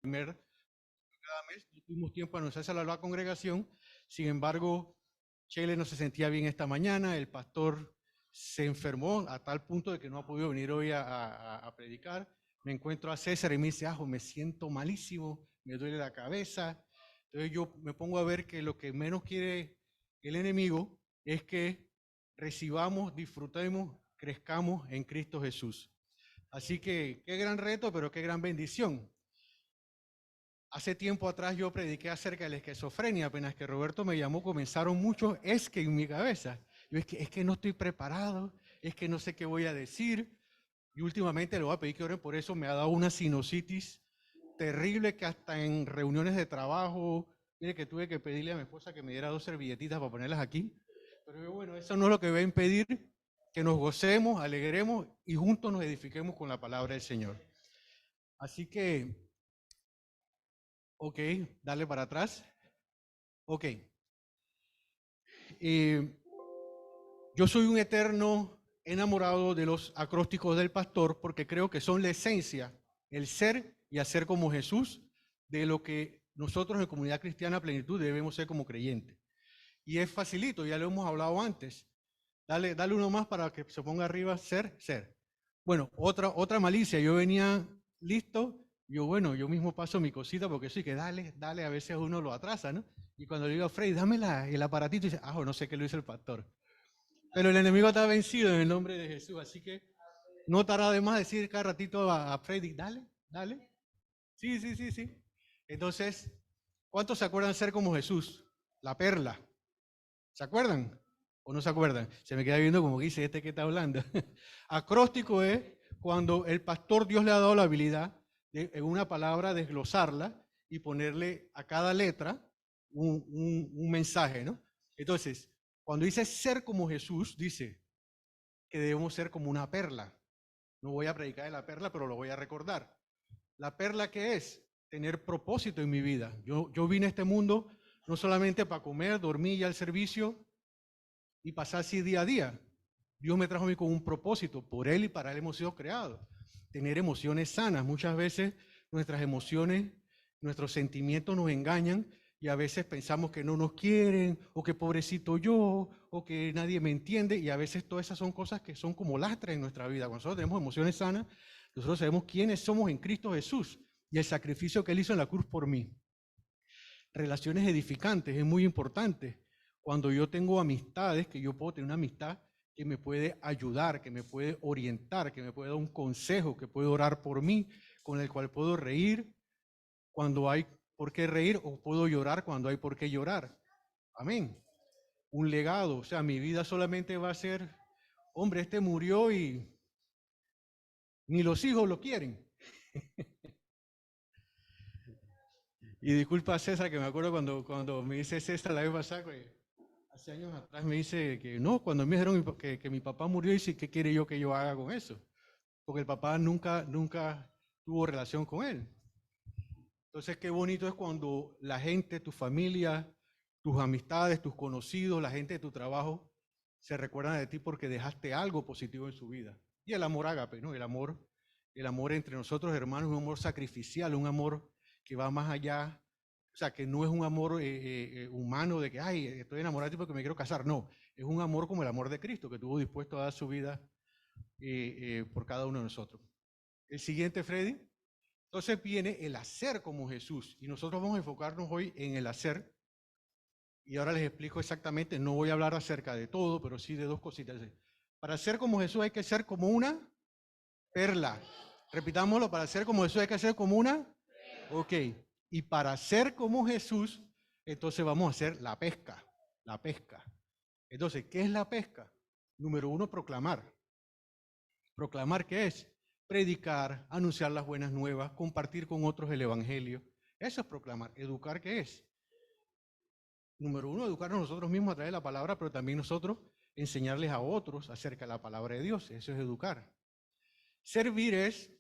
cada mes, no tuvimos tiempo de anunciárselo a la congregación. Sin embargo, Chele no se sentía bien esta mañana, el pastor se enfermó a tal punto de que no ha podido venir hoy a predicar. Me encuentro a César y me dice, me siento malísimo, me duele la cabeza. Entonces yo me pongo a ver que lo que menos quiere el enemigo es que recibamos, disfrutemos, crezcamos en Cristo Jesús. Así que qué gran reto, pero qué gran bendición. Hace tiempo atrás yo prediqué acerca de la esquizofrenia, apenas que Roberto me llamó, comenzaron muchos es que en mi cabeza. Yo es que no estoy preparado, es que no sé qué voy a decir. Y últimamente le voy a pedir que oren por eso, me ha dado una sinusitis terrible que hasta en reuniones de trabajo, mire que tuve que pedirle a mi esposa que me diera 2 servilletitas para ponerlas aquí. Pero bueno, eso no es lo que va a impedir que nos gocemos, alegremos y juntos nos edifiquemos con la palabra del Señor. Así que, ok, dale para atrás. Ok. Yo soy un eterno enamorado de los acrósticos del pastor porque creo que son la esencia, el ser y hacer como Jesús de lo que nosotros en Comunidad Cristiana Plenitud debemos ser como creyentes. Y es facilito, ya lo hemos hablado antes. Dale uno más para que se ponga arriba, ser. Bueno, otra malicia, yo venía listo, yo mismo paso mi cosita porque sí que dale, a veces uno lo atrasa, ¿no? Y cuando le digo a Freddy, dame el aparatito, y dice, no sé qué lo hizo el pastor. Pero el enemigo está vencido en el nombre de Jesús, así que no estará de más decir cada ratito a Freddy, dale. Sí. Entonces, ¿cuántos se acuerdan ser como Jesús? La perla. ¿Se acuerdan? ¿O no se acuerdan? Se me queda viendo como que dice este que está hablando. Acróstico es cuando el pastor Dios le ha dado la habilidad de en una palabra desglosarla y ponerle a cada letra un mensaje, ¿no? Entonces, cuando dice ser como Jesús, dice que debemos ser como una perla. No voy a predicar de la perla, pero lo voy a recordar. ¿La perla qué es? Tener propósito en mi vida. Yo vine a este mundo no solamente para comer, dormir y al servicio y pasar así día a día. Dios me trajo a mí con un propósito. Por Él y para Él hemos sido creados. Tener emociones sanas. Muchas veces nuestras emociones, nuestros sentimientos nos engañan y a veces pensamos que no nos quieren, o que pobrecito yo, o que nadie me entiende, y a veces todas esas son cosas que son como lastres en nuestra vida. Cuando nosotros tenemos emociones sanas, nosotros sabemos quiénes somos en Cristo Jesús y el sacrificio que Él hizo en la cruz por mí. Relaciones edificantes es muy importante. Cuando yo tengo amistades, que yo puedo tener una amistad que me puede ayudar, que me puede orientar, que me puede dar un consejo, que puede orar por mí, con el cual puedo reír cuando hay por qué reír, o puedo llorar cuando hay por qué llorar. Amén. Un legado, o sea, mi vida solamente va a ser, hombre, este murió y ni los hijos lo quieren. Y disculpa a César, que me acuerdo cuando me dice César la vez pasada, hace años atrás me dice que no, cuando me dijeron que mi papá murió, dice, ¿qué quiere yo que yo haga con eso? Porque el papá nunca tuvo relación con él. Entonces, qué bonito es cuando la gente, tu familia, tus amistades, tus conocidos, la gente de tu trabajo, se recuerdan de ti porque dejaste algo positivo en su vida. Y el amor ágape, ¿no? El amor entre nosotros, hermanos, un amor sacrificial, un amor que va más allá, o sea, que no es un amor humano de que, ay, estoy enamorado de ti porque me quiero casar. No, es un amor como el amor de Cristo, que estuvo dispuesto a dar su vida por cada uno de nosotros. El siguiente, Freddy. Entonces viene el hacer como Jesús, y nosotros vamos a enfocarnos hoy en el hacer. Y ahora les explico exactamente, no voy a hablar acerca de todo, pero sí de 2 cositas. Para ser como Jesús hay que ser como una perla. Repitámoslo, para ser como Jesús hay que ser como una. Ok, y para ser como Jesús, entonces vamos a hacer la pesca. Entonces, ¿qué es la pesca? Número 1, proclamar. ¿Proclamar qué es? Predicar, anunciar las buenas nuevas, compartir con otros el evangelio. Eso es proclamar. ¿Educar qué es? Número 1, educarnos nosotros mismos a través de la palabra, pero también nosotros enseñarles a otros acerca de la palabra de Dios. Eso es educar. Servir es,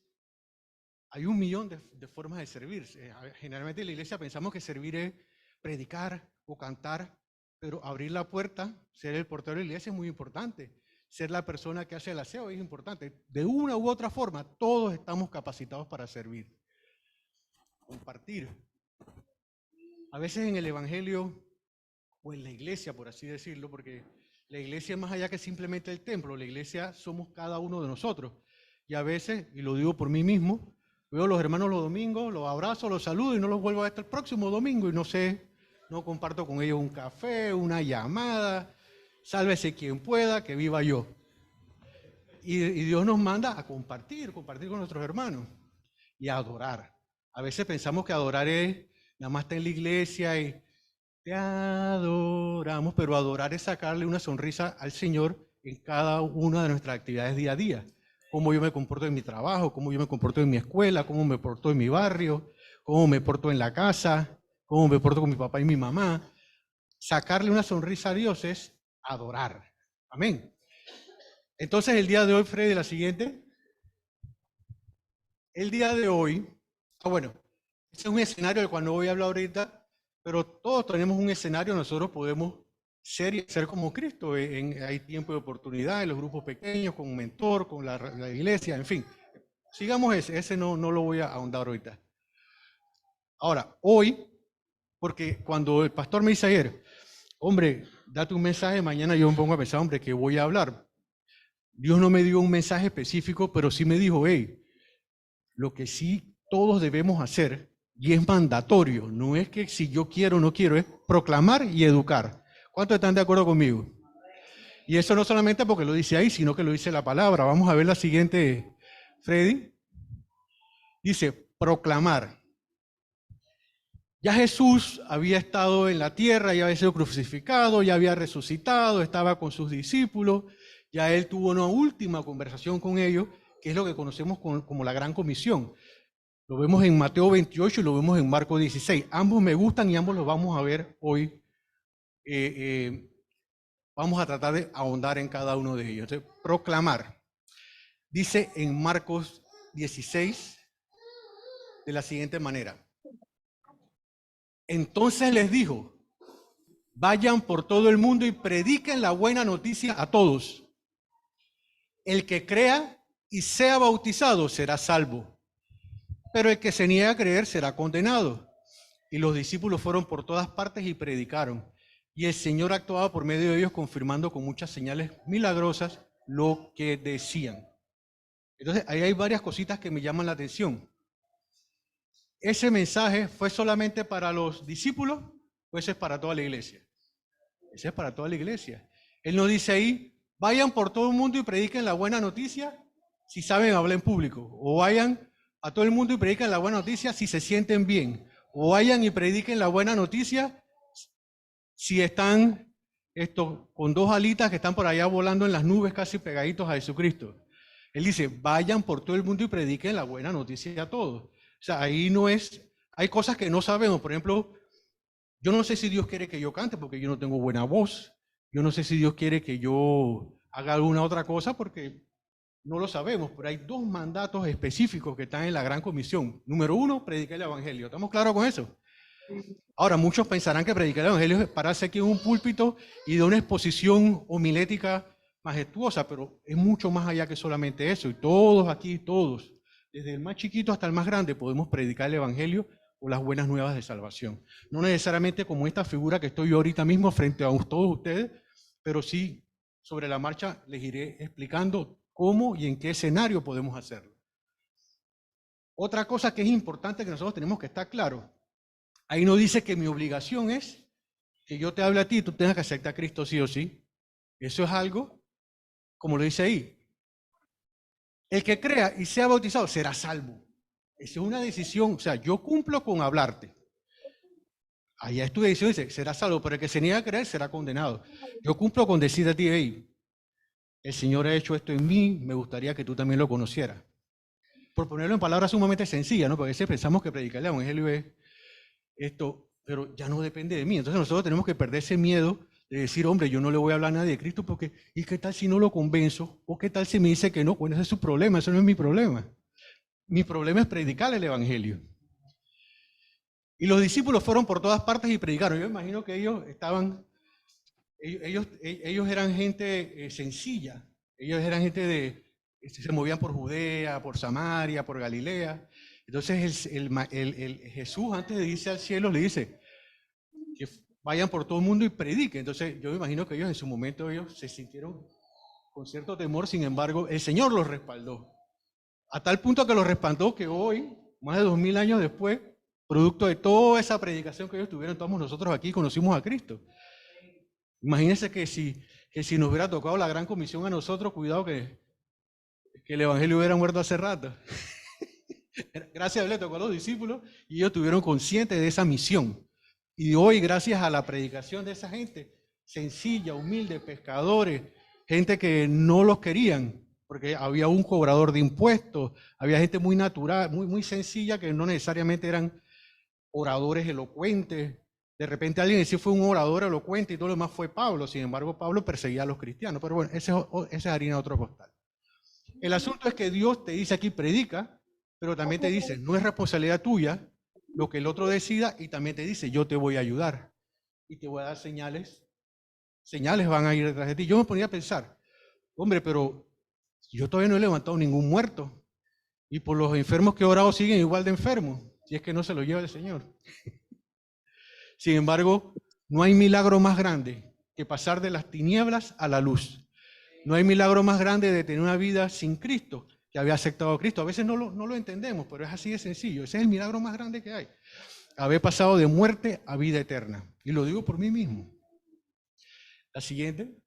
hay 1.000.000 de formas de servir. Generalmente en la iglesia pensamos que servir es predicar o cantar, pero abrir la puerta, ser el portero de la iglesia es muy importante. Ser la persona que hace el aseo es importante. De una u otra forma, todos estamos capacitados para servir. compartir. A veces en el Evangelio, o en la iglesia, por así decirlo, porque la iglesia es más allá que simplemente el templo, la iglesia somos cada uno de nosotros. Y a veces, y lo digo por mí mismo, veo a los hermanos los domingos, los abrazo, los saludo y no los vuelvo a ver hasta el próximo domingo y no sé, no comparto con ellos un café, una llamada, sálvese quien pueda, que viva yo. Y Dios nos manda a compartir con nuestros hermanos y a adorar. A veces pensamos que adorar es nada más estar en la iglesia y te adoramos, pero adorar es sacarle una sonrisa al Señor en cada una de nuestras actividades día a día. Cómo yo me comporto en mi trabajo, cómo yo me comporto en mi escuela, cómo me porto en mi barrio, cómo me porto en la casa, cómo me porto con mi papá y mi mamá. Sacarle una sonrisa a Dios es adorar. Amén. Entonces el día de hoy, Freddy, la siguiente. El día de hoy, bueno, ese es un escenario del cual no voy a hablar ahorita, pero todos tenemos un escenario, nosotros podemos ser y ser como Cristo. Hay tiempo de oportunidad en los grupos pequeños, con un mentor, con la iglesia, en fin. Sigamos ese no lo voy a ahondar ahorita. Ahora, hoy, porque cuando el pastor me dice ayer, hombre, date un mensaje, mañana yo me pongo a pensar, hombre, ¿qué voy a hablar? Dios no me dio un mensaje específico, pero sí me dijo, hey, lo que sí todos debemos hacer, y es mandatorio, no es que si yo quiero o no quiero, es proclamar y educar. ¿Cuántos están de acuerdo conmigo? Y eso no solamente porque lo dice ahí, sino que lo dice la palabra. Vamos a ver la siguiente, Freddy. Dice, proclamar. Ya Jesús había estado en la tierra, ya había sido crucificado, ya había resucitado, estaba con sus discípulos, ya él tuvo una última conversación con ellos, que es lo que conocemos como la Gran Comisión. Lo vemos en Mateo 28 y lo vemos en Marcos 16. Ambos me gustan y ambos los vamos a ver hoy. Vamos a tratar de ahondar en cada uno de ellos. Entonces, proclamar. Dice en Marcos 16 de la siguiente manera. Entonces les dijo, vayan por todo el mundo y prediquen la buena noticia a todos. El que crea y sea bautizado será salvo, pero el que se niega a creer será condenado. Y los discípulos fueron por todas partes y predicaron. Y el Señor actuaba por medio de ellos, confirmando con muchas señales milagrosas lo que decían. Entonces, ahí hay varias cositas que me llaman la atención. ¿Ese mensaje fue solamente para los discípulos o ese es para toda la iglesia? Ese es para toda la iglesia. Él nos dice ahí, vayan por todo el mundo y prediquen la buena noticia si saben hablar en público. O vayan a todo el mundo y prediquen la buena noticia si se sienten bien. O vayan y prediquen la buena noticia si están con dos alitas que están por allá volando en las nubes casi pegaditos a Jesucristo. Él dice, vayan por todo el mundo y prediquen la buena noticia a todos. O sea, ahí no es, hay cosas que no sabemos. Por ejemplo, yo no sé si Dios quiere que yo cante porque yo no tengo buena voz. Yo no sé si Dios quiere que yo haga alguna otra cosa porque no lo sabemos. Pero hay dos mandatos específicos que están en la Gran Comisión. Número uno, predicar el Evangelio. ¿Estamos claros con eso? Ahora, muchos pensarán que predicar el Evangelio es pararse aquí en un púlpito y de una exposición homilética majestuosa, pero es mucho más allá que solamente eso. Y todos aquí, todos, desde el más chiquito hasta el más grande, podemos predicar el Evangelio o las buenas nuevas de salvación. No necesariamente como esta figura que estoy yo ahorita mismo frente a todos ustedes, pero sí sobre la marcha les iré explicando cómo y en qué escenario podemos hacerlo. Otra cosa que es importante que nosotros tenemos que estar claros, ahí no dice que mi obligación es que yo te hable a ti y tú tengas que aceptar a Cristo sí o sí. Eso es algo, como lo dice ahí, el que crea y sea bautizado será salvo. Esa es una decisión, o sea, yo cumplo con hablarte. Allá es tu decisión, dice, será salvo, pero el que se niega a creer será condenado. Yo cumplo con decir a ti, hey, el Señor ha hecho esto en mí, me gustaría que tú también lo conocieras. Por ponerlo en palabras sumamente sencillas, ¿no? Porque a veces pensamos que predicar el Evangelio es esto, pero ya no depende de mí. Entonces nosotros tenemos que perder ese miedo de decir, hombre, yo no le voy a hablar a nadie de Cristo porque, ¿y qué tal si no lo convenzo? ¿O qué tal si me dice que no? Bueno, ese es su problema, eso no es mi problema. Mi problema es predicar el Evangelio. Y los discípulos fueron por todas partes y predicaron. Yo imagino que ellos estaban, ellos eran gente sencilla. Ellos eran gente se movían por Judea, por Samaria, por Galilea. Entonces Jesús, antes de irse al cielo, le dice que vayan por todo el mundo y prediquen. Entonces yo me imagino que ellos en su momento ellos se sintieron con cierto temor, sin embargo, el Señor los respaldó. A tal punto que los respaldó que hoy, más de 2000 años después, producto de toda esa predicación que ellos tuvieron, todos nosotros aquí conocimos a Cristo. Imagínense que si nos hubiera tocado la gran comisión a nosotros, cuidado que el evangelio hubiera muerto hace rato. Gracias a Dios le tocó a los discípulos y ellos estuvieron conscientes de esa misión. Y hoy, gracias a la predicación de esa gente, sencilla, humilde, pescadores, gente que no los querían, porque había un cobrador de impuestos, había gente muy natural, muy sencilla, que no necesariamente eran oradores elocuentes. De repente alguien decía fue un orador elocuente y todo lo demás fue Pablo. Sin embargo, Pablo perseguía a los cristianos. Pero bueno, esa es harina de otro costal. El asunto es que Dios te dice aquí, predica, pero también te dice, no es responsabilidad tuya lo que el otro decida, y también te dice, yo te voy a ayudar y te voy a dar señales. Señales van a ir detrás de ti. Yo me ponía a pensar, hombre, pero yo todavía no he levantado ningún muerto y por los enfermos que he orado siguen igual de enfermos, si es que no se lo lleva el Señor. Sin embargo, no hay milagro más grande que pasar de las tinieblas a la luz. No hay milagro más grande de tener una vida sin Cristo, que había aceptado a Cristo. A veces no lo entendemos, pero es así de sencillo. Ese es el milagro más grande que hay. Haber pasado de muerte a vida eterna. Y lo digo por mí mismo. La siguiente.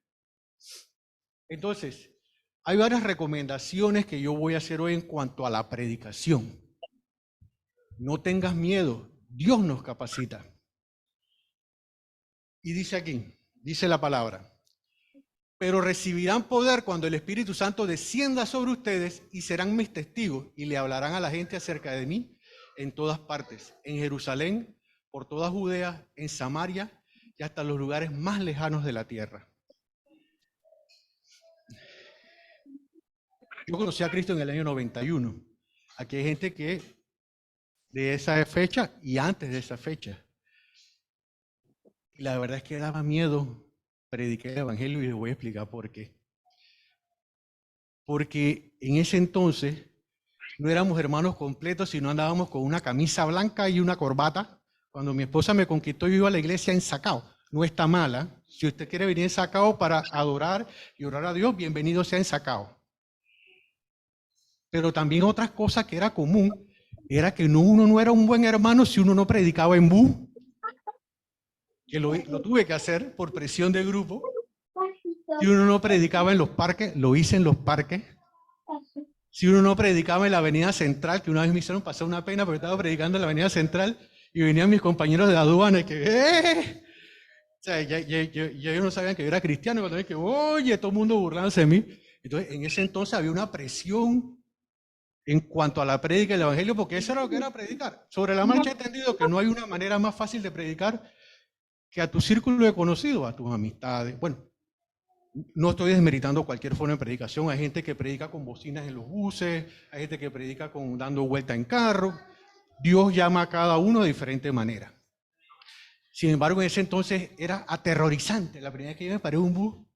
Entonces, hay varias recomendaciones que yo voy a hacer hoy en cuanto a la predicación. No tengas miedo, Dios nos capacita. Y dice aquí, dice la palabra, pero recibirán poder cuando el Espíritu Santo descienda sobre ustedes y serán mis testigos y le hablarán a la gente acerca de mí en todas partes, en Jerusalén, por toda Judea, en Samaria y hasta los lugares más lejanos de la tierra. Yo conocí a Cristo en el año 91. Aquí hay gente que de esa fecha y antes de esa fecha. Y la verdad es que daba miedo predicar el evangelio y les voy a explicar por qué. Porque en ese entonces no éramos hermanos completos, sino andábamos con una camisa blanca y una corbata. Cuando mi esposa me conquistó, yo iba a la iglesia ensacado. No está mala. Si usted quiere venir ensacado para adorar y orar a Dios, bienvenido sea ensacado. Pero también otras cosas que era común, era que uno no era un buen hermano si uno no predicaba en bus. Que lo tuve que hacer por presión de grupo. Si uno no predicaba en los parques, lo hice en los parques. Si uno no predicaba en la avenida central, que una vez me hicieron pasar una pena porque estaba predicando en la avenida central y venían mis compañeros de aduana y que, O sea, ya ellos no sabían que yo era cristiano, cuando dije que, oye, todo el mundo burlándose de mí. Entonces, en ese entonces había una presión en cuanto a la prédica del evangelio, porque eso era lo que era predicar. Sobre la marcha he entendido que no hay una manera más fácil de predicar que a tu círculo de conocidos, a tus amistades. Bueno, no estoy desmeritando cualquier forma de predicación. Hay gente que predica con bocinas en los buses, hay gente que predica dando vuelta en carro. Dios llama a cada uno de diferente manera. Sin embargo, en ese entonces era aterrorizante. La primera vez que yo me paré en un bus,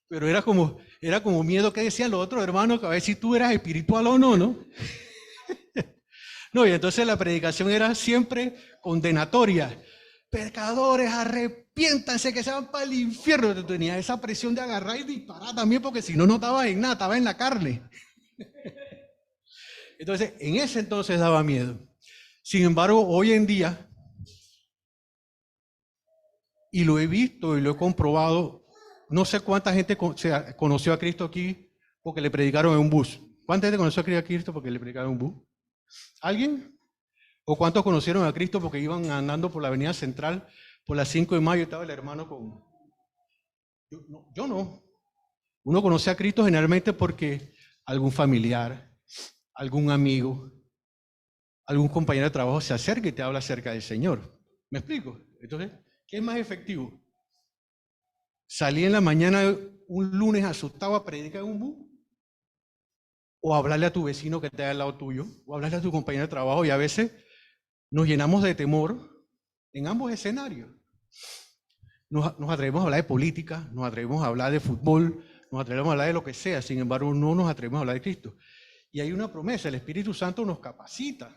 pero era como miedo que decían los otros hermanos, que a ver si tú eras espiritual o no, ¿no? No, y entonces la predicación era siempre condenatoria. Pecadores, arrepiéntanse que se van para el infierno. Yo tenía esa presión de agarrar y disparar también, porque si no, no estaba en nada, estaba en la carne. Entonces, en ese entonces daba miedo. Sin embargo, hoy en día, y lo he visto y lo he comprobado, no sé cuánta gente conoció a Cristo aquí porque le predicaron en un bus. ¿Cuánta gente conoció a Cristo porque le predicaron en un bus? ¿Alguien? ¿O cuántos conocieron a Cristo porque iban andando por la avenida central por las 5 de mayo? Estaba el hermano con... Yo no. Uno conoce a Cristo generalmente porque algún familiar, algún amigo, algún compañero de trabajo se acerca y te habla acerca del Señor. ¿Me explico? Entonces, ¿qué es más efectivo? ¿Salir en la mañana un lunes asustado a predicar en un bus? ¿O hablarle a tu vecino que está al lado tuyo? ¿O hablarle a tu compañero de trabajo? Y a veces nos llenamos de temor en ambos escenarios. Nos atrevemos a hablar de política, nos atrevemos a hablar de fútbol, nos atrevemos a hablar de lo que sea, sin embargo no nos atrevemos a hablar de Cristo. Y hay una promesa, el Espíritu Santo nos capacita.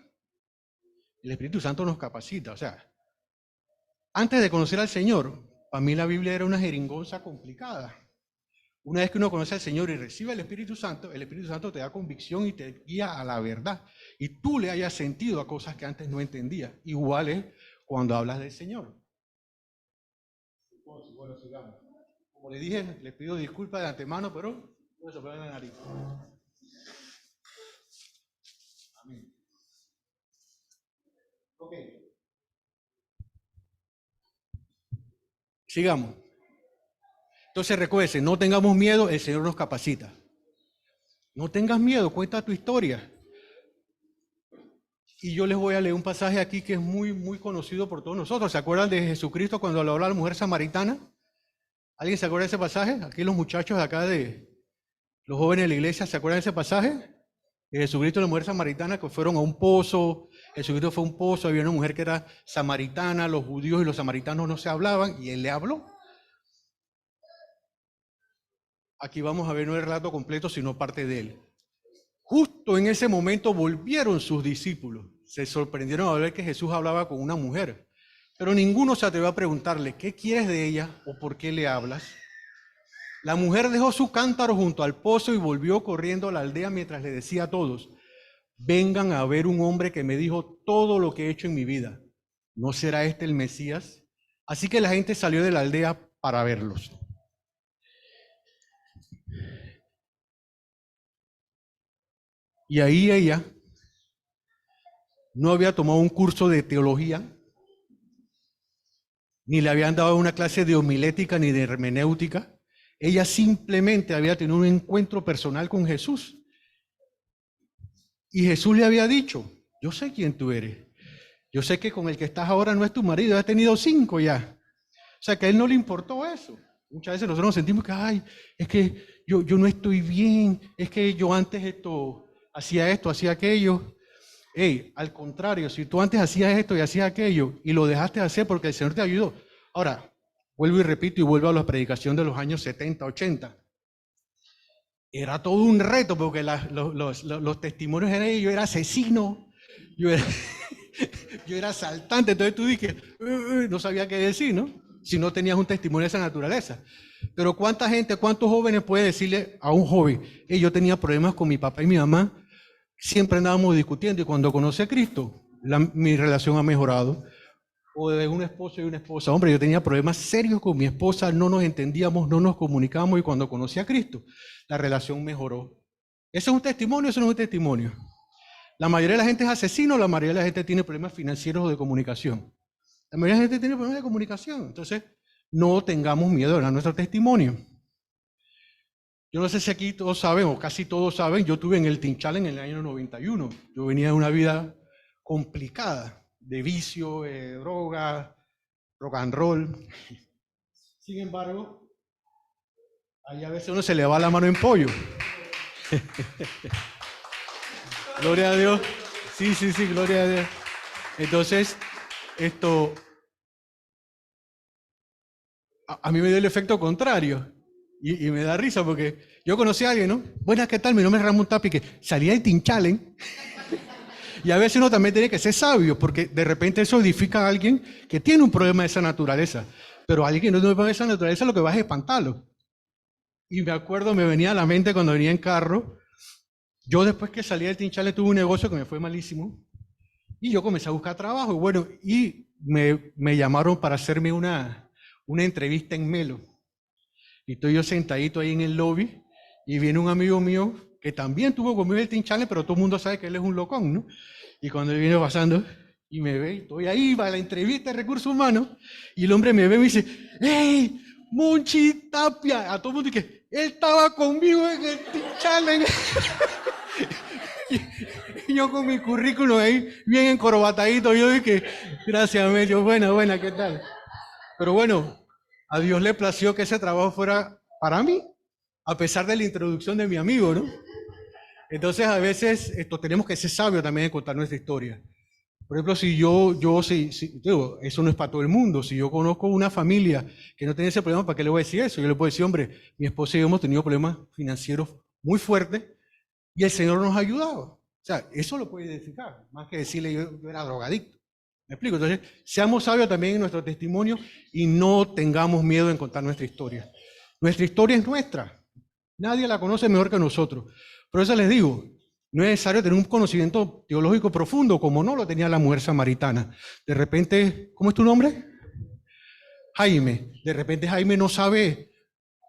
El Espíritu Santo nos capacita. O sea, antes de conocer al Señor, para mí la Biblia era una jeringonza complicada. Una vez que uno conoce al Señor y recibe el Espíritu Santo te da convicción y te guía a la verdad. Y tú le hayas sentido a cosas que antes no entendías. Igual es cuando hablas del Señor. Bueno, sigamos. Como le dije, les pido disculpas de antemano, pero voy a soplar en la nariz. Amén. Ok. Sigamos. Entonces recuerden, no tengamos miedo, el Señor nos capacita. No tengas miedo, cuenta tu historia. Y yo les voy a leer un pasaje aquí que es muy, muy conocido por todos nosotros. ¿Se acuerdan de Jesucristo cuando le habló a la mujer samaritana? ¿Alguien se acuerda de ese pasaje? Aquí los muchachos de acá los jóvenes de la iglesia, ¿se acuerdan de ese pasaje? De Jesucristo y la mujer samaritana que fueron a un pozo. Jesucristo fue a un pozo, había una mujer que era samaritana, los judíos y los samaritanos no se hablaban y él le habló. Aquí vamos a ver no el relato completo, sino parte de él. Justo en ese momento volvieron sus discípulos. Se sorprendieron al ver que Jesús hablaba con una mujer. Pero ninguno se atrevió a preguntarle, ¿qué quieres de ella o por qué le hablas? La mujer dejó su cántaro junto al pozo y volvió corriendo a la aldea mientras le decía a todos, vengan a ver un hombre que me dijo todo lo que he hecho en mi vida. ¿No será este el Mesías? Así que la gente salió de la aldea para verlos. Y ahí ella no había tomado un curso de teología, ni le habían dado una clase de homilética ni de hermenéutica. Ella simplemente había tenido un encuentro personal con Jesús. Y Jesús le había dicho, yo sé quién tú eres. Yo sé que con el que estás ahora no es tu marido, has tenido 5 ya. O sea, que a él no le importó eso. Muchas veces nosotros nos sentimos que, ay, es que yo no estoy bien, es que yo antes hacía esto, hacía aquello. Hey, al contrario, si tú antes hacías esto y hacías aquello y lo dejaste de hacer porque el Señor te ayudó. Ahora, vuelvo y repito y vuelvo a la predicación de los años 70, 80. Era todo un reto porque los testimonios eran, yo era asesino, yo era asaltante, entonces tú dices, no sabía qué decir, ¿no? Si no tenías un testimonio de esa naturaleza. Pero ¿cuánta gente, cuántos jóvenes puede decirle a un joven, yo tenía problemas con mi papá y mi mamá, siempre andábamos discutiendo y cuando conocí a Cristo, mi relación ha mejorado? O de un esposo y una esposa, hombre, yo tenía problemas serios con mi esposa, no nos entendíamos, no nos comunicábamos y cuando conocí a Cristo, la relación mejoró. ¿Eso es un testimonio? Eso no es un testimonio. La mayoría de la gente es asesino, la mayoría de la gente tiene problemas financieros o de comunicación. La mayoría de la gente tiene problemas de comunicación. Entonces, no tengamos miedo de dar nuestro testimonio. Yo no sé si aquí todos saben, o casi todos saben, yo tuve en el Teen Challenge en el año 91. Yo venía de una vida complicada, de vicio, droga, rock and roll. Sin embargo, ahí a veces uno se le va la mano en pollo. Gloria a Dios. Sí, gloria a Dios. Entonces, a mí me dio el efecto contrario. Y me da risa porque yo conocí a alguien, ¿no? Buenas, ¿qué tal? Mi nombre es Ramón Tapi, que salía del Teen Challenge. Y a veces uno también tiene que ser sabio, porque de repente eso edifica a alguien que tiene un problema de esa naturaleza. Pero alguien que no tiene un problema de esa naturaleza lo que va es espantarlo. Y me acuerdo, me venía a la mente cuando venía en carro, yo después que salí del Teen Challenge tuve un negocio que me fue malísimo. Y yo comencé a buscar trabajo. Y bueno, me llamaron para hacerme una entrevista en Melo. Y estoy yo sentadito ahí en el lobby y viene un amigo mío que también tuvo conmigo el Teen Challenge, pero todo el mundo sabe que él es un locón, ¿no? Y cuando él viene pasando y me ve, estoy ahí para la entrevista de recursos humanos y el hombre me ve y me dice, ¡hey, Monchi Tapia! A todo el mundo dice, él estaba conmigo en el Teen Challenge. Y yo con mi currículum ahí bien encorbatadito, yo dije, gracias, Melio, buena, ¿qué tal? Pero bueno, a Dios le plació que ese trabajo fuera para mí, a pesar de la introducción de mi amigo, ¿no? Entonces, a veces tenemos que ser sabios también en contar nuestra historia. Por ejemplo, si digo, eso no es para todo el mundo. Si yo conozco una familia que no tiene ese problema, ¿para qué le voy a decir eso? Yo le puedo decir, hombre, mi esposa y yo hemos tenido problemas financieros muy fuertes y el Señor nos ha ayudado. O sea, eso lo puede identificar, más que decirle yo era drogadicto. ¿Me explico? Entonces, seamos sabios también en nuestro testimonio y no tengamos miedo en contar nuestra historia. Nuestra historia es nuestra. Nadie la conoce mejor que nosotros. Por eso les digo, no es necesario tener un conocimiento teológico profundo como no lo tenía la mujer samaritana. De repente, ¿cómo es tu nombre? Jaime. De repente Jaime no sabe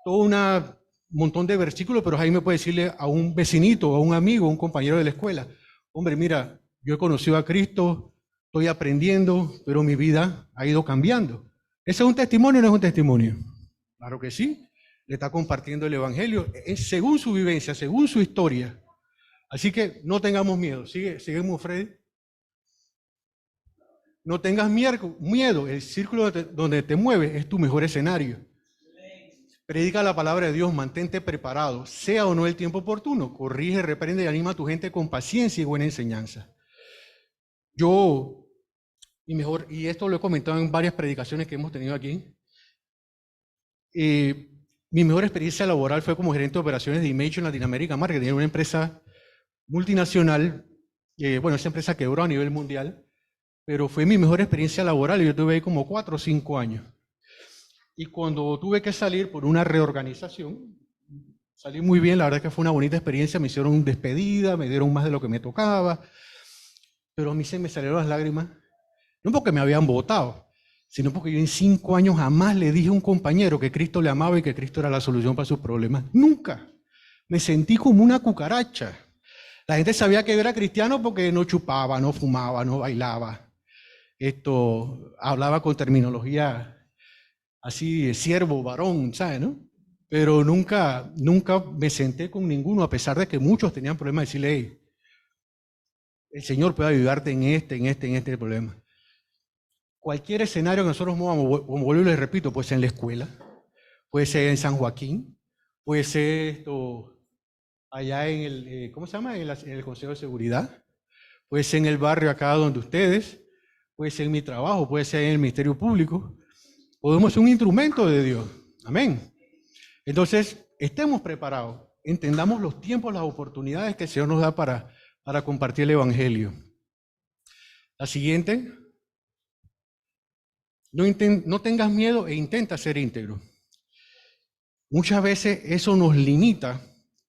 todo un montón de versículos, pero Jaime puede decirle a un vecinito, a un amigo, a un compañero de la escuela, hombre, mira, yo he conocido a Cristo, estoy aprendiendo, pero mi vida ha ido cambiando. ¿Ese es un testimonio o no es un testimonio? Claro que sí. Le está compartiendo el evangelio según su vivencia, según su historia. Así que no tengamos miedo. Seguimos, Freddy. No tengas miedo. El círculo donde te mueves es tu mejor escenario. Predica la palabra de Dios, mantente preparado, sea o no el tiempo oportuno. Corrige, reprende y anima a tu gente con paciencia y buena enseñanza. Y esto lo he comentado en varias predicaciones que hemos tenido aquí, mi mejor experiencia laboral fue como gerente de operaciones de Image en Latinoamérica Marketing, una empresa multinacional, esa empresa quebró a nivel mundial, pero fue mi mejor experiencia laboral y yo tuve ahí como 4 o 5 años. Y cuando tuve que salir por una reorganización, salí muy bien, la verdad es que fue una bonita experiencia, me hicieron despedida, me dieron más de lo que me tocaba, pero a mí se me salieron las lágrimas, no porque me habían votado, sino porque yo en 5 años jamás le dije a un compañero que Cristo le amaba y que Cristo era la solución para sus problemas. Nunca. Me sentí como una cucaracha. La gente sabía que yo era cristiano porque no chupaba, no fumaba, no bailaba. Hablaba con terminología así de siervo, varón, ¿sabes, no? Pero nunca me senté con ninguno, a pesar de que muchos tenían problemas, de decirle, hey, el Señor puede ayudarte en este problema. Cualquier escenario que nosotros movamos, como vuelvo y les repito, puede ser en la escuela, puede ser en San Joaquín, puede ser allá en el, ¿cómo se llama? En el Consejo de Seguridad, puede ser en el barrio acá donde ustedes, puede ser en mi trabajo, puede ser en el Ministerio Público. Podemos ser un instrumento de Dios. Amén. Entonces, estemos preparados, entendamos los tiempos, las oportunidades que el Señor nos da para compartir el Evangelio. La siguiente. No tengas miedo e intenta ser íntegro. Muchas veces eso nos limita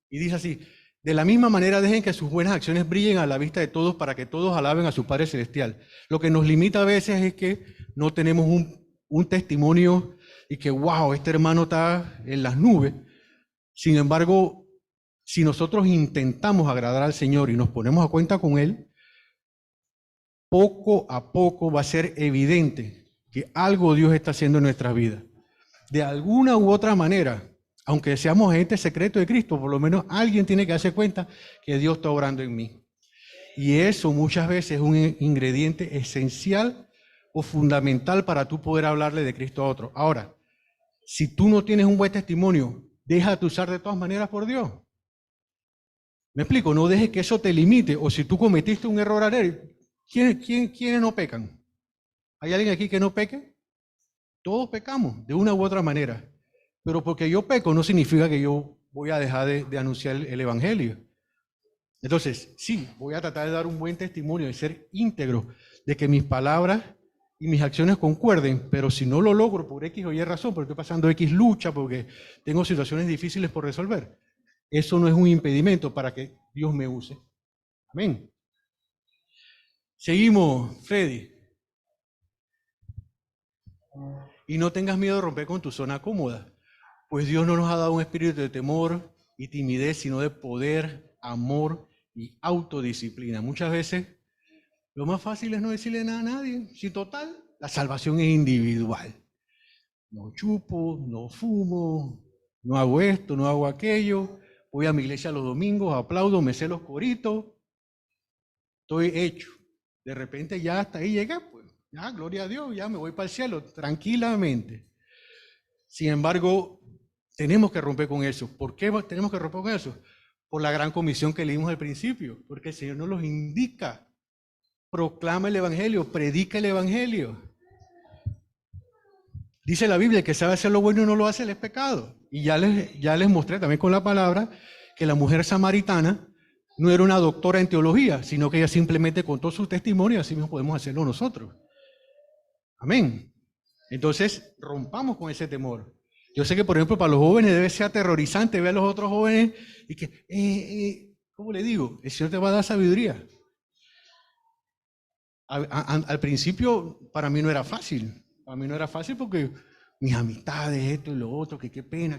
y dice así, de la misma manera dejen que sus buenas acciones brillen a la vista de todos para que todos alaben a su Padre Celestial. Lo que nos limita a veces es que no tenemos un testimonio y que, wow, este hermano está en las nubes. Sin embargo, si nosotros intentamos agradar al Señor y nos ponemos a cuenta con Él, poco a poco va a ser evidente que algo Dios está haciendo en nuestras vidas. De alguna u otra manera, aunque seamos agentes secretos de Cristo, por lo menos alguien tiene que darse cuenta que Dios está obrando en mí. Y eso muchas veces es un ingrediente esencial o fundamental para tú poder hablarle de Cristo a otro. Ahora, si tú no tienes un buen testimonio, déjate usar de todas maneras por Dios. ¿Me explico? No dejes que eso te limite. O si tú cometiste un error ayer, ¿quiénes no pecan? ¿Hay alguien aquí que no peque? Todos pecamos de una u otra manera. Pero porque yo peco no significa que yo voy a dejar de anunciar el Evangelio. Entonces, sí, voy a tratar de dar un buen testimonio, de ser íntegro, de que mis palabras y mis acciones concuerden, pero si no lo logro por X o Y razón, porque estoy pasando X lucha, porque tengo situaciones difíciles por resolver, eso no es un impedimento para que Dios me use. Amén. Seguimos, Freddy. Y no tengas miedo de romper con tu zona cómoda, pues Dios no nos ha dado un espíritu de temor y timidez, sino de poder, amor y autodisciplina. Muchas veces lo más fácil es no decirle nada a nadie. Si total, la salvación es individual. No chupo, no fumo, no hago esto, no hago aquello. Voy a mi iglesia los domingos, aplaudo, me sé los coritos. Estoy hecho. De repente ya hasta ahí llegué, pues. Ya, gloria a Dios, ya me voy para el cielo, tranquilamente. Sin embargo, tenemos que romper con eso. ¿Por qué tenemos que romper con eso? Por la gran comisión que leímos al principio, porque el Señor nos los indica. Proclama el Evangelio, predica el Evangelio. Dice la Biblia que sabe hacer lo bueno y no lo hace, él es pecado. Y ya les mostré también con la palabra que la mujer samaritana no era una doctora en teología, sino que ella simplemente contó su testimonio y así mismo podemos hacerlo nosotros. Amén. Entonces, rompamos con ese temor. Yo sé que, por ejemplo, para los jóvenes debe ser aterrorizante ver a los otros jóvenes y que, ¿cómo le digo? El Señor te va a dar sabiduría. Al principio, para mí no era fácil. Para mí no era fácil porque mis amistades, esto y lo otro, que qué pena.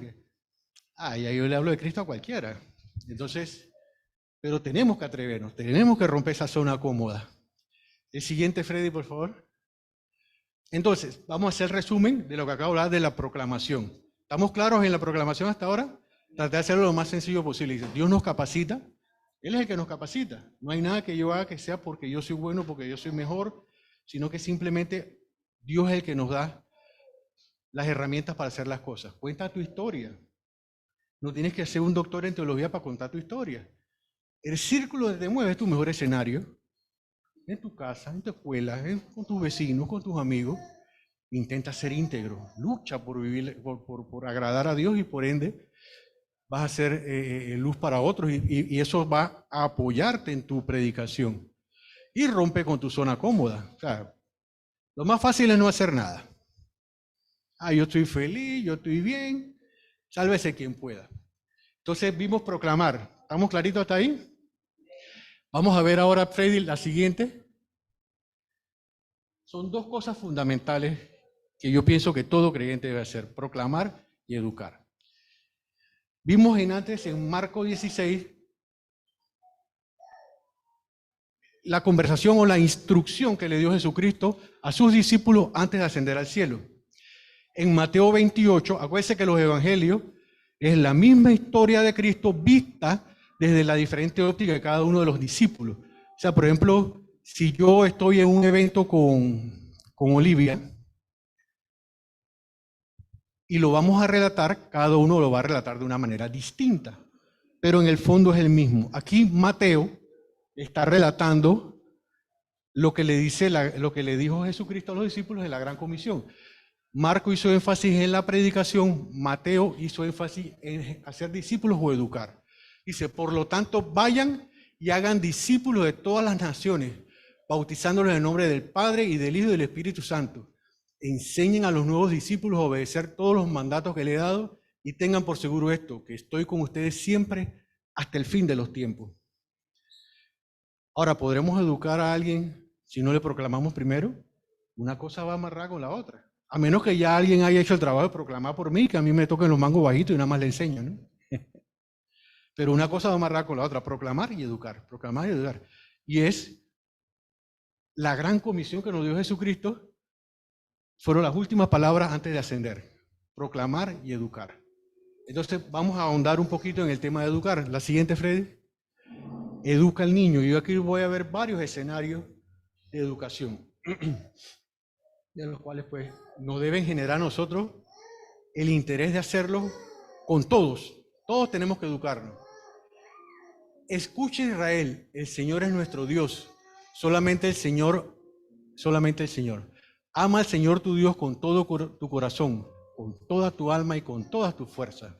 Ya yo le hablo de Cristo a cualquiera. Entonces, pero tenemos que atrevernos, tenemos que romper esa zona cómoda. El siguiente, Freddy, por favor. Entonces, vamos a hacer el resumen de lo que acabo de hablar de la proclamación. ¿Estamos claros en la proclamación hasta ahora? Traté de hacerlo lo más sencillo posible. Dice, Dios nos capacita, Él es el que nos capacita. No hay nada que yo haga que sea porque yo soy bueno, porque yo soy mejor, sino que simplemente Dios es el que nos da las herramientas para hacer las cosas. Cuenta tu historia. No tienes que ser un doctor en teología para contar tu historia. El círculo donde te mueves es tu mejor escenario. En tu casa, en tu escuela, con tus vecinos, con tus amigos. Intenta ser íntegro. Lucha por vivir, por agradar a Dios y por ende vas a ser luz para otros y eso va a apoyarte en tu predicación. Y rompe con tu zona cómoda. O sea, lo más fácil es no hacer nada. Yo estoy feliz, yo estoy bien, sálvese quien pueda. Entonces vimos proclamar. ¿Estamos claritos hasta ahí? Vamos a ver ahora, Freddy, la siguiente. Son dos cosas fundamentales que yo pienso que todo creyente debe hacer: proclamar y educar. Vimos en Marcos 16, la conversación o la instrucción que le dio Jesucristo a sus discípulos antes de ascender al cielo. En Mateo 28, acuérdense que los evangelios es la misma historia de Cristo vista desde la diferente óptica de cada uno de los discípulos. O sea, por ejemplo, si yo estoy en un evento con Olivia y lo vamos a relatar, cada uno lo va a relatar de una manera distinta, pero en el fondo es el mismo. Aquí Mateo está relatando lo que le dijo Jesucristo a los discípulos de la Gran Comisión. Marco hizo énfasis en la predicación, Mateo hizo énfasis en hacer discípulos o educar. Dice, por lo tanto, vayan y hagan discípulos de todas las naciones, bautizándolos en el nombre del Padre y del Hijo y del Espíritu Santo. Enseñen a los nuevos discípulos a obedecer todos los mandatos que le he dado y tengan por seguro esto, que estoy con ustedes siempre hasta el fin de los tiempos. Ahora, ¿podremos educar a alguien si no le proclamamos primero? Una cosa va amarrada con la otra. A menos que ya alguien haya hecho el trabajo de proclamar por mí, que a mí me toquen los mangos bajitos y nada más le enseño, ¿no? Pero una cosa va amarrada con la otra, proclamar y educar, proclamar y educar. Y es la gran comisión que nos dio Jesucristo, fueron las últimas palabras antes de ascender, proclamar y educar. Entonces vamos a ahondar un poquito en el tema de educar. La siguiente, Freddy. Educa al niño. Yo aquí voy a ver varios escenarios de educación, de los cuales pues nos deben generar a nosotros el interés de hacerlo con todos. Todos tenemos que educarnos. Escucha Israel, el Señor es nuestro Dios, solamente el Señor, solamente el Señor. Ama al Señor tu Dios con todo tu corazón, con toda tu alma y con todas tus fuerzas.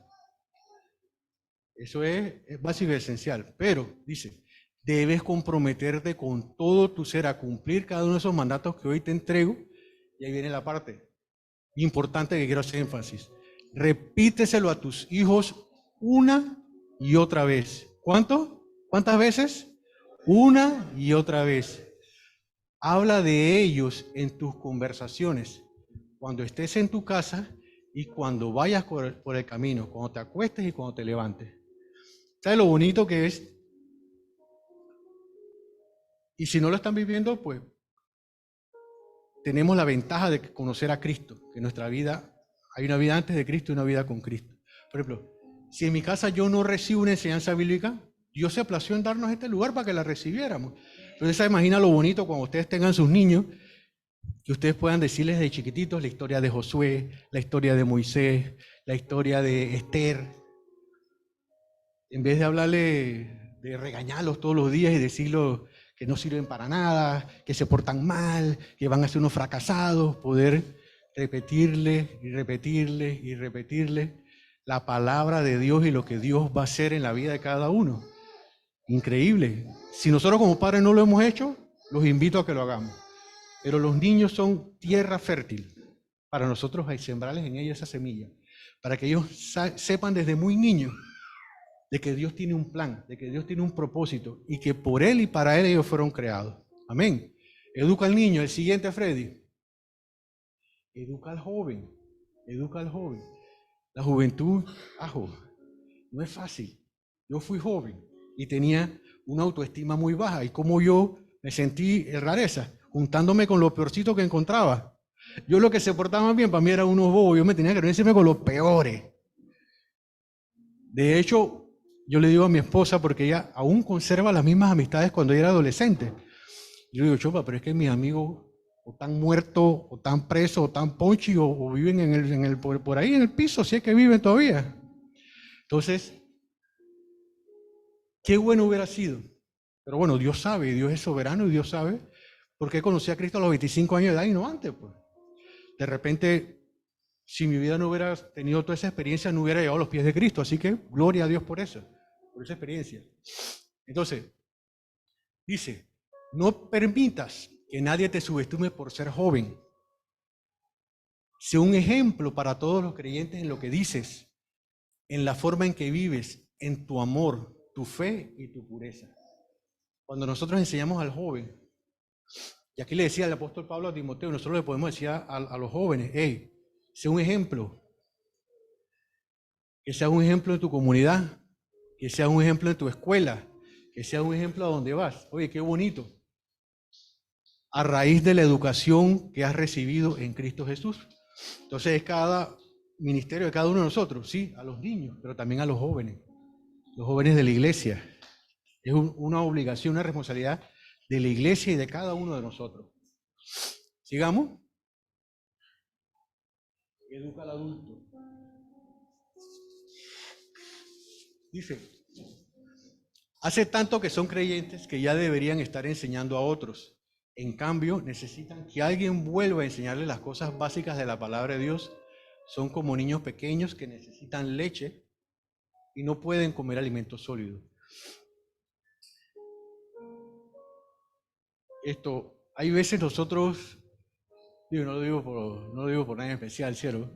Eso es básico y esencial, pero dice, debes comprometerte con todo tu ser a cumplir cada uno de esos mandatos que hoy te entrego. Y ahí viene la parte importante que quiero hacer énfasis. Repíteselo a tus hijos una y otra vez. ¿Cuántas veces? Una y otra vez. Habla de ellos en tus conversaciones, cuando estés en tu casa y cuando vayas por el camino, cuando te acuestes y cuando te levantes. ¿Sabes lo bonito que es? Y si no lo están viviendo, pues tenemos la ventaja de conocer a Cristo, que en nuestra vida hay una vida antes de Cristo y una vida con Cristo. Por ejemplo, si en mi casa yo no recibo una enseñanza bíblica, Dios se plació en darnos este lugar para que la recibiéramos. Entonces se imagina lo bonito cuando ustedes tengan sus niños, que ustedes puedan decirles de chiquititos la historia de Josué, la historia de Moisés, la historia de Esther. En vez de hablarle, de regañarlos todos los días y decirles que no sirven para nada, que se portan mal, que van a ser unos fracasados, poder repetirle y repetirle y repetirle la palabra de Dios y lo que Dios va a hacer en la vida de cada uno. Increíble. Si nosotros como padres no lo hemos hecho, los invito a que lo hagamos. Pero los niños son tierra fértil para nosotros hay sembrarles en ellos esa semilla, para que ellos sepan desde muy niños de que Dios tiene un plan, de que Dios tiene un propósito y que por Él y para Él ellos fueron creados. Amén. Educa al niño. El siguiente, Freddy. Educa al joven. Educa al joven. La juventud, no es fácil. Yo fui joven y tenía una autoestima muy baja. Y como yo me sentí en rareza, juntándome con lo peorcito que encontraba. Yo lo que se portaban bien para mí era unos bobos. Yo me tenía que reunirme con los peores. De hecho, yo le digo a mi esposa, porque ella aún conserva las mismas amistades cuando ella era adolescente. Yo digo, Chopa, pero es que mis amigos o están muertos, o están presos, o están ponchi, o viven por ahí en el piso, si es que viven todavía. Entonces, qué bueno hubiera sido. Pero bueno, Dios sabe, Dios es soberano y Dios sabe por qué conocí a Cristo a los 25 años de edad y no antes. Pues. De repente, si mi vida no hubiera tenido toda esa experiencia, no hubiera llegado a los pies de Cristo. Así que gloria a Dios por eso, por esa experiencia. Entonces, dice, no permitas que nadie te subestime por ser joven. Sé un ejemplo para todos los creyentes en lo que dices, en la forma en que vives, en tu amor, tu fe y tu pureza. Cuando nosotros enseñamos al joven, y aquí le decía el apóstol Pablo a Timoteo, nosotros le podemos decir a los jóvenes, hey, sé un ejemplo, que sea un ejemplo en tu comunidad, que sea un ejemplo en tu escuela, que sea un ejemplo a donde vas. Oye, qué bonito. A raíz de la educación que has recibido en Cristo Jesús. Entonces es cada ministerio de cada uno de nosotros, sí, a los niños, pero también a los jóvenes de la iglesia. Es una obligación, una responsabilidad de la iglesia y de cada uno de nosotros. Sigamos. Educa al adulto. Dice, hace tanto que son creyentes que ya deberían estar enseñando a otros. En cambio, necesitan que alguien vuelva a enseñarles las cosas básicas de la palabra de Dios. Son como niños pequeños que necesitan leche y no pueden comer alimentos sólidos. Hay veces nosotros, no lo digo por nada en especial, ¿cierto?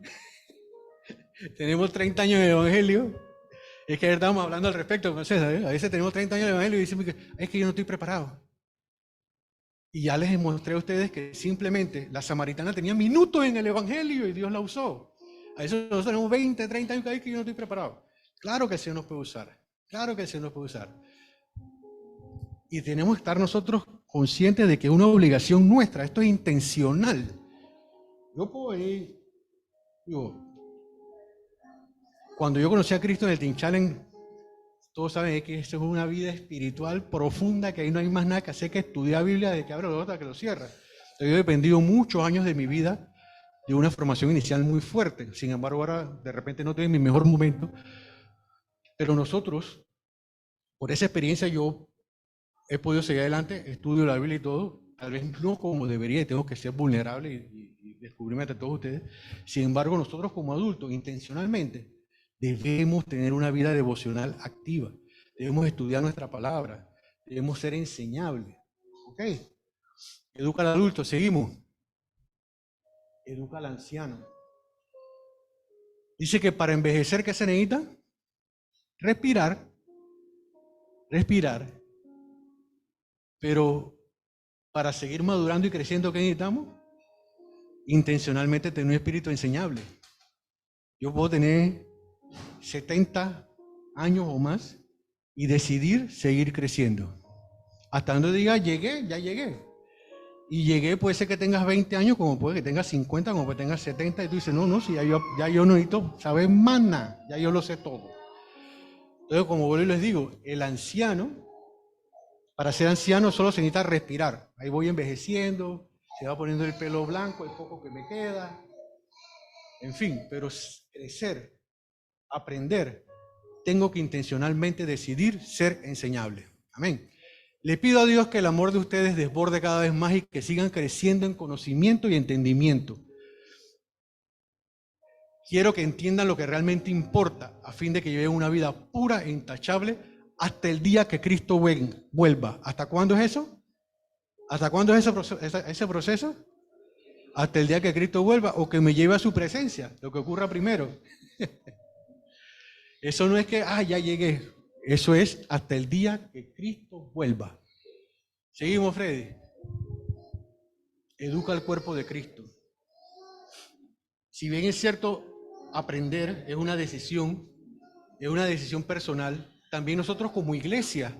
Tenemos 30 años de evangelio. Es que ayer estábamos hablando al respecto con César, ¿eh? A veces tenemos 30 años de evangelio y decimos que es que yo no estoy preparado. Y ya les mostré a ustedes que simplemente la samaritana tenía minutos en el evangelio y Dios la usó. A eso nosotros tenemos 20, 30 años que yo no estoy preparado. Claro que el Señor nos puede usar. Claro que el Señor nos puede usar. Y tenemos que estar nosotros conscientes de que es una obligación nuestra. Esto es intencional. Yo puedo ir, cuando yo conocí a Cristo en el Teen Challenge, todos saben que esto es una vida espiritual profunda, que ahí no hay más nada que hacer que estudiar Biblia desde que abre los ojos hasta que lo cierra. Yo he dependido muchos años de mi vida de una formación inicial muy fuerte. Sin embargo, ahora de repente no estoy en mi mejor momento. Pero nosotros, por esa experiencia, yo he podido seguir adelante, estudio la Biblia y todo. Tal vez no como debería, y tengo que ser vulnerable y descubrirme ante todos ustedes. Sin embargo, nosotros como adultos, intencionalmente, debemos tener una vida devocional activa. Debemos estudiar nuestra palabra. Debemos ser enseñables. ¿Ok? Educa al adulto. Seguimos. Educa al anciano. Dice que para envejecer, ¿qué se necesita? Respirar. Respirar. Pero para seguir madurando y creciendo, ¿qué necesitamos? Intencionalmente tener un espíritu enseñable. Yo puedo tener 70 años o más y decidir seguir creciendo. Hasta donde diga, llegué, ya llegué. Y llegué, puede ser que tengas 20 años, como puede que tengas 50, como puede que tengas 70, y tú dices, no, si ya yo no necesito saber más nada, ya yo lo sé todo. Entonces, como vuelvo y les digo, el anciano, para ser anciano solo se necesita respirar. Ahí voy envejeciendo, se va poniendo el pelo blanco, el poco que me queda. En fin, pero crecer, aprender, tengo que intencionalmente decidir ser enseñable. Amén. Le pido a Dios que el amor de ustedes desborde cada vez más y que sigan creciendo en conocimiento y entendimiento. Quiero que entiendan lo que realmente importa a fin de que lleven una vida pura e intachable hasta el día que Cristo vuelva. ¿Hasta cuándo es eso? ¿Hasta cuándo es ese proceso? Hasta el día que Cristo vuelva o que me lleve a su presencia, lo que ocurra primero. Eso no es que, ya llegué. Eso es hasta el día que Cristo vuelva. Seguimos, Freddy. Educa al cuerpo de Cristo. Si bien es cierto, aprender es una decisión personal, también nosotros como iglesia,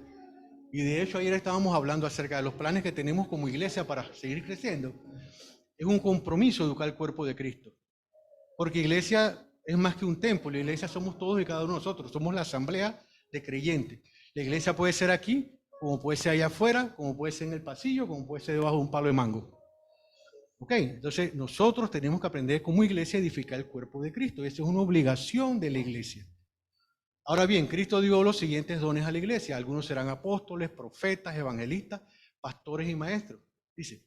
y de hecho ayer estábamos hablando acerca de los planes que tenemos como iglesia para seguir creciendo, es un compromiso educar al cuerpo de Cristo. Porque iglesia es más que un templo, la iglesia somos todos y cada uno de nosotros, somos la asamblea de creyentes. La iglesia puede ser aquí, como puede ser allá afuera, como puede ser en el pasillo, como puede ser debajo de un palo de mango. Ok, entonces nosotros tenemos que aprender como iglesia a edificar el cuerpo de Cristo. Esa es una obligación de la iglesia. Ahora bien, Cristo dio los siguientes dones a la iglesia. Algunos serán apóstoles, profetas, evangelistas, pastores y maestros. Dice,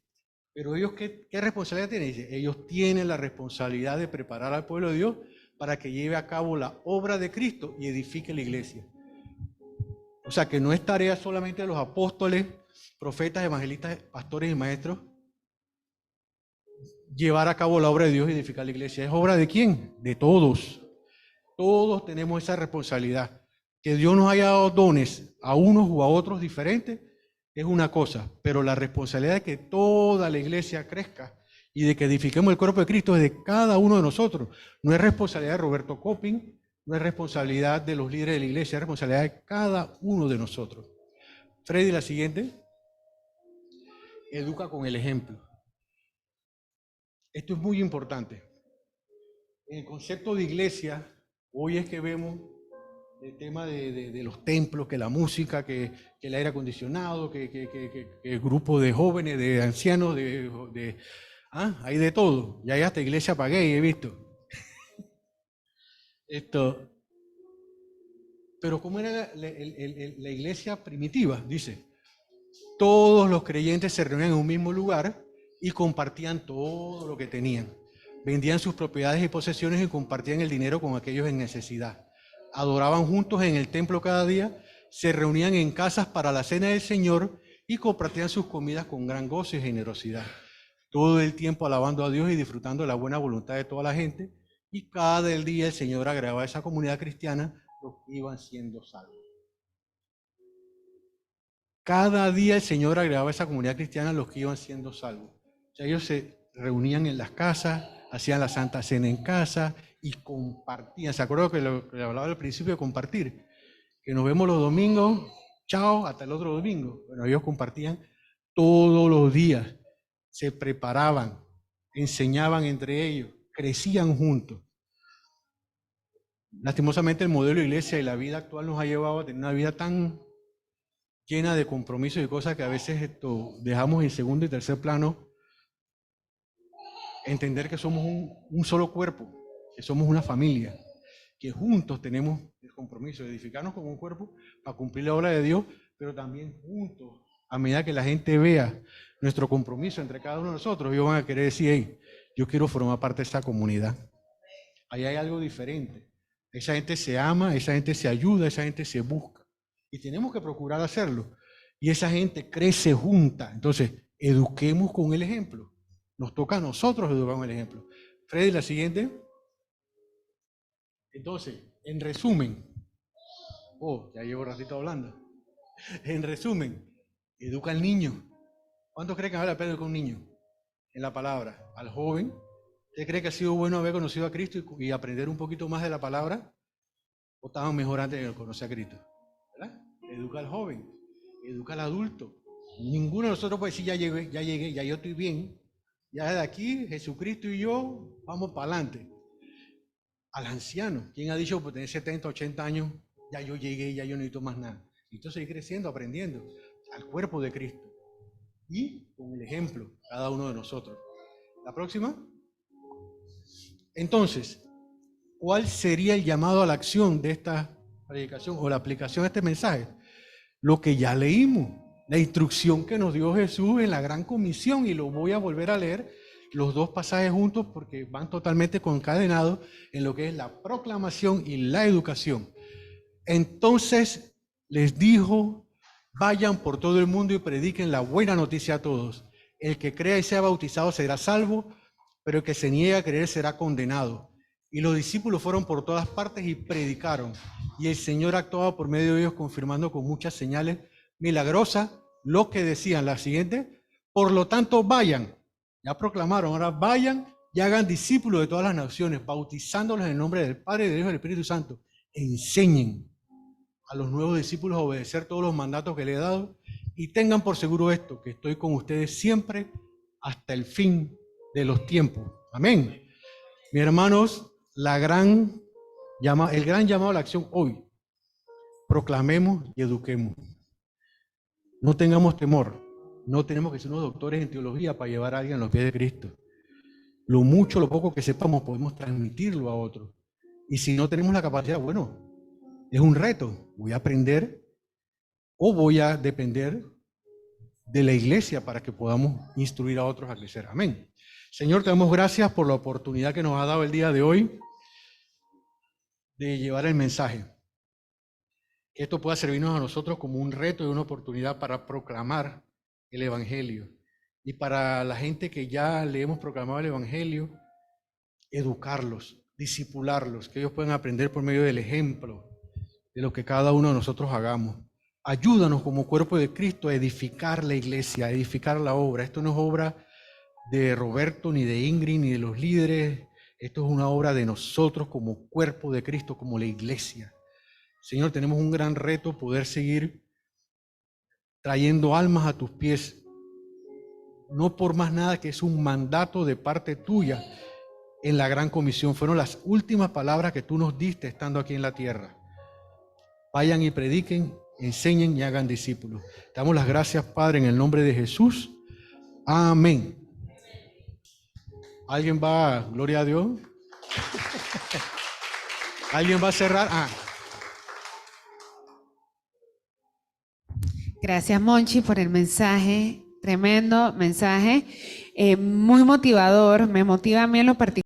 pero ellos, ¿qué responsabilidad tienen? Dice, ellos tienen la responsabilidad de preparar al pueblo de Dios para que lleve a cabo la obra de Cristo y edifique la iglesia. O sea, que no es tarea solamente de los apóstoles, profetas, evangelistas, pastores y maestros llevar a cabo la obra de Dios y edificar la iglesia. ¿Es obra de quién? De todos. Todos tenemos esa responsabilidad. Que Dios nos haya dado dones a unos o a otros diferentes es una cosa, pero la responsabilidad de que toda la iglesia crezca y de que edifiquemos el cuerpo de Cristo es de cada uno de nosotros. No es responsabilidad de Roberto Coping, no es responsabilidad de los líderes de la iglesia, es responsabilidad de cada uno de nosotros. Freddy, la siguiente. Educa con el ejemplo. Esto es muy importante. En el concepto de iglesia, hoy es que vemos el tema de los templos, que la música, que el aire acondicionado, que el grupo de jóvenes, de ancianos, hay de todo. Ya hay hasta iglesia para gay, he visto. Pero ¿cómo era la iglesia primitiva? Dice, todos los creyentes se reunían en un mismo lugar y compartían todo lo que tenían. Vendían sus propiedades y posesiones y compartían el dinero con aquellos en necesidad. Adoraban juntos en el templo cada día, se reunían en casas para la cena del Señor y compartían sus comidas con gran gozo y generosidad. Todo el tiempo alabando a Dios y disfrutando de la buena voluntad de toda la gente. Y cada día el Señor agregaba a esa comunidad cristiana los que iban siendo salvos. Cada día el Señor agregaba a esa comunidad cristiana los que iban siendo salvos. O sea, ellos se reunían en las casas, hacían la Santa Cena en casa y compartían. ¿Se acuerdan que lo que hablaba al principio de compartir? Que nos vemos los domingos, chao, hasta el otro domingo. Bueno, ellos compartían todos los días, se preparaban, enseñaban entre ellos, crecían juntos. Lastimosamente el modelo de iglesia y la vida actual nos ha llevado a tener una vida tan llena de compromisos y cosas que a veces dejamos en segundo y tercer plano. Entender que somos un solo cuerpo, que somos una familia, que juntos tenemos el compromiso de edificarnos como un cuerpo para cumplir la obra de Dios, pero también juntos, a medida que la gente vea nuestro compromiso entre cada uno de nosotros, ellos van a querer decir, hey, yo quiero formar parte de esta comunidad. Ahí hay algo diferente. Esa gente se ama, esa gente se ayuda, esa gente se busca. Y tenemos que procurar hacerlo. Y esa gente crece junta. Entonces, eduquemos con el ejemplo. Nos toca a nosotros educar con el ejemplo. Freddy, la siguiente. Entonces, en resumen, ya llevo un ratito hablando. En resumen, educa al niño. ¿Cuántos creen que vale la pena educar a un niño? En la palabra. Al joven. ¿Usted cree que ha sido bueno haber conocido a Cristo y aprender un poquito más de la palabra? ¿O estaban mejor antes de conocer a Cristo? ¿Verdad? Educa al joven, educa al adulto. Ninguno de nosotros puede decir, ya llegué, ya yo estoy bien. Ya de aquí, Jesucristo y yo, vamos para adelante. Al anciano, ¿quién ha dicho por tener 70, 80 años, ya yo llegué, ya yo no necesito más nada? Necesito seguir creciendo, aprendiendo. Al cuerpo de Cristo. Y con el ejemplo, cada uno de nosotros. La próxima. Entonces, ¿cuál sería el llamado a la acción de esta predicación o la aplicación de este mensaje? Lo que ya leímos, la instrucción que nos dio Jesús en la Gran Comisión, y lo voy a volver a leer, los dos pasajes juntos porque van totalmente concadenados en lo que es la proclamación y la educación. Entonces, les dijo: vayan por todo el mundo y prediquen la buena noticia a todos. El que crea y sea bautizado será salvo, pero el que se niegue a creer será condenado. Y los discípulos fueron por todas partes y predicaron. Y el Señor actuaba por medio de ellos, confirmando con muchas señales milagrosas lo que decían. La siguiente: por lo tanto, vayan. Ya proclamaron, ahora vayan y hagan discípulos de todas las naciones, bautizándolos en el nombre del Padre, del Hijo y del Espíritu Santo. Enseñen a los nuevos discípulos a obedecer todos los mandatos que le he dado, y tengan por seguro esto, que estoy con ustedes siempre hasta el fin de los tiempos. Amén. Mis hermanos, el gran llamado a la acción hoy: proclamemos y eduquemos. No tengamos temor. No tenemos que ser unos doctores en teología para llevar a alguien a los pies de Cristo. Lo mucho, lo poco que sepamos, podemos transmitirlo a otros. Y si no tenemos la capacidad, bueno, es un reto. Voy a aprender o voy a depender de la iglesia para que podamos instruir a otros a crecer. Amén. Señor, te damos gracias por la oportunidad que nos ha dado el día de hoy de llevar el mensaje. Que esto pueda servirnos a nosotros como un reto y una oportunidad para proclamar el Evangelio. Y para la gente que ya le hemos proclamado el Evangelio, educarlos, discipularlos, que ellos puedan aprender por medio del ejemplo de lo que cada uno de nosotros hagamos. Ayúdanos como cuerpo de Cristo a edificar la iglesia, a edificar la obra. Esto no es obra de Roberto, ni de Ingrid, ni de los líderes. Esto es una obra de nosotros como cuerpo de Cristo, como la iglesia. Señor, tenemos un gran reto, poder seguir trayendo almas a tus pies. No por más nada, que es un mandato de parte tuya en la gran comisión. Fueron las últimas palabras que tú nos diste estando aquí en la tierra. Vayan y prediquen, enseñen y hagan discípulos. Te damos las gracias, Padre, en el nombre de Jesús. Amén. ¿Alguien va? Gloria a Dios. ¿Alguien va a cerrar? Gracias, Monchi, por el mensaje. Tremendo mensaje, muy motivador. Me motiva a mí en lo particular.